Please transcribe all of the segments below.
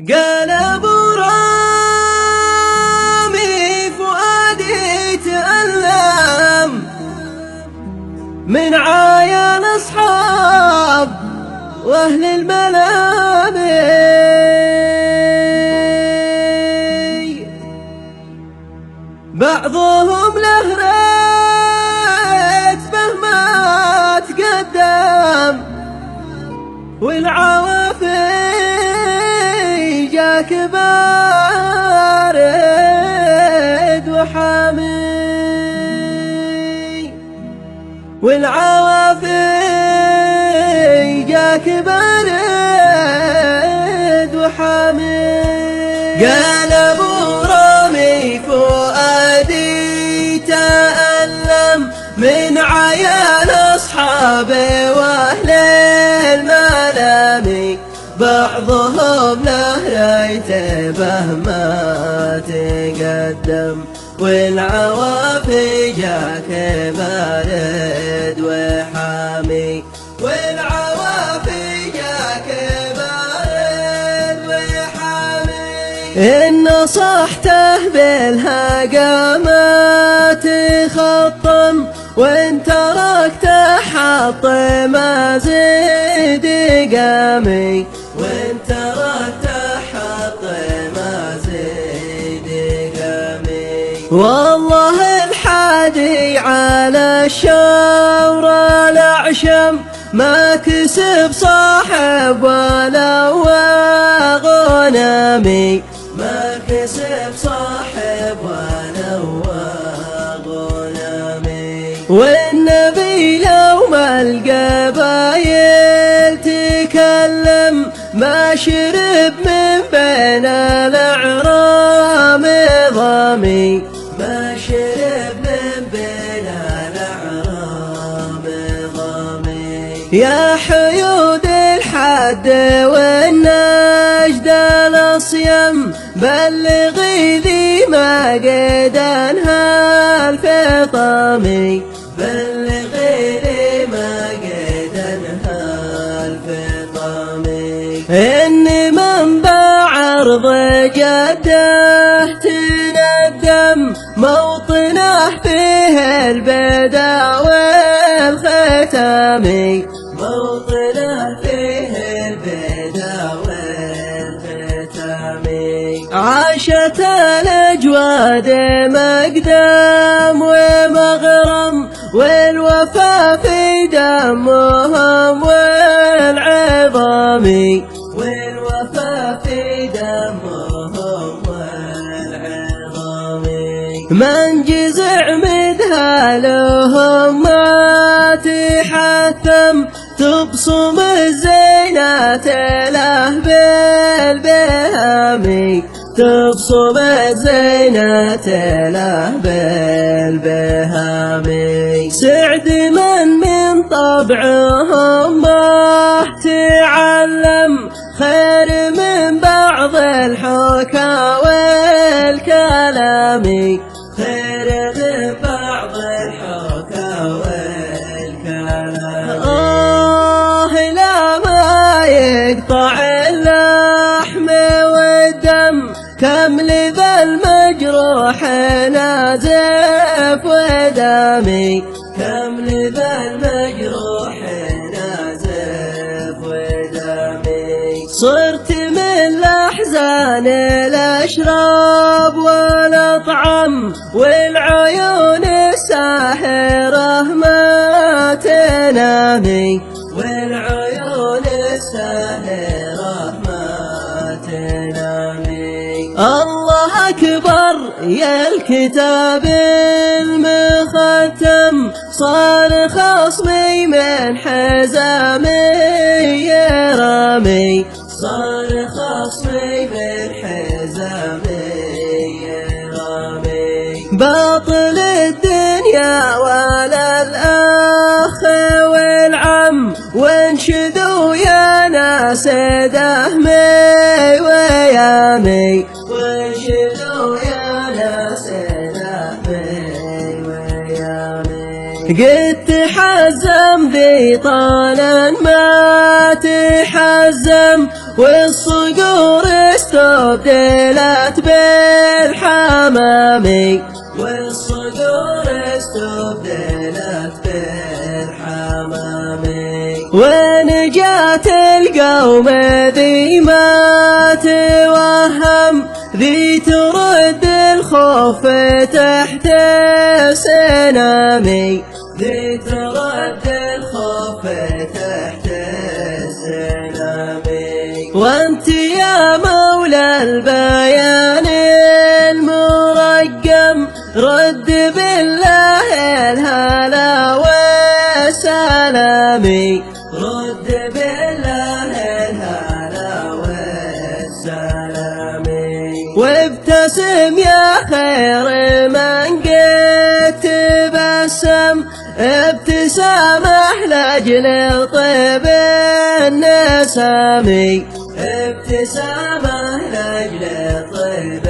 قال ابو رامي فؤادي تألم من عايا الاصحاب واهل الملامي، بعضهم له ريت مهما تقدم والعوافي جاك بارد وحامي، والعوافي جاك بارد وحامي. قال ابو رامي فؤادي تألم من عيال اصحابي واهل الملامي، بعضهم له ريته مهما تقدم والعوافي جاك بارد وحامي، والعوافي جاك بارد وحامي. إن نصحته بالهقا ما تخطم وإن تركته حط ما زيد قامي، وإن تركته حط ما زيد قامي. والله الحادي على الشور الأعشم ما كسب صاحب ولا غنمي، ما كسب صاحب ولا غنمي. والنبي لو ما القبايل تكلم ما شرب من بين الأعرام ضامي، ما شرب من بين الأعرام ضامي. يا حيود الحد والنجد الأصيم بلغي ذي ما قد انهى الفطامي، بلغي ذي ما قد انهى الفطامي. إن من بعرض جده تندم موطنه فيه البدا والختامي، موطنه فيه البدا والختامي. عاشت الأجواد مقدام ومغرم والوفا في دمهم والعظام، والوفا في دمهم والعظام. من جزع مذهالهم ما تحثم تبصم الزينات له بالبهامي، تبصم الزينات له بالبهامي. سعد من طبعهم ما تعلم خير من بعض الحكا والكلام، خير من بعض الحكا والكلام. لا ما يقطع اللحم والدم كم لذا المجروح نازف ودامي، كم لذا المجروح نازف ودامي. صرت من الأحزان الأشراب والأطعم والعيون الساحرة ما تنامي، والعيون الساحرة ما تنامي. الله أكبر يا الكتاب المختم صار خصمي من حزامي رامي، صار خصمي من حزامي رامي. باطل الدنيا ولا الأخ والعم وانشدوا يا ناس دهمي ويامي، وانشدوا يا ناس دهمي ويامي. قد تحزم ذي طالا ما تحزم والصقور استبدلت بالحمام والصقور استبدلت بالحمام ونجاة القوم ذي ما توهم ذي ترد الخوف تحت سنامي ذي ترد الخوف تحت سنامي وانت يا مولى البيان المرقم رد بالله الهلا والسلامي رد بالله الهلا والسلامي وابتسم يا خير من قد تبسم ابتسامه لاجل طيب النسامي ابتسامه لاجل طيب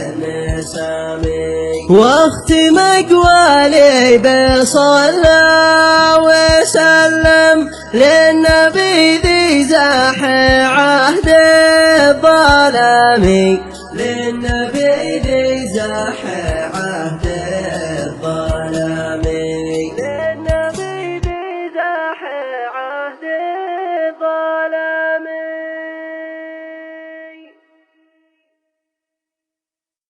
النسامي واختم اقوالي بصلى وسلم للنبي ذي زاح عهد الظلام للنبي ذي زاح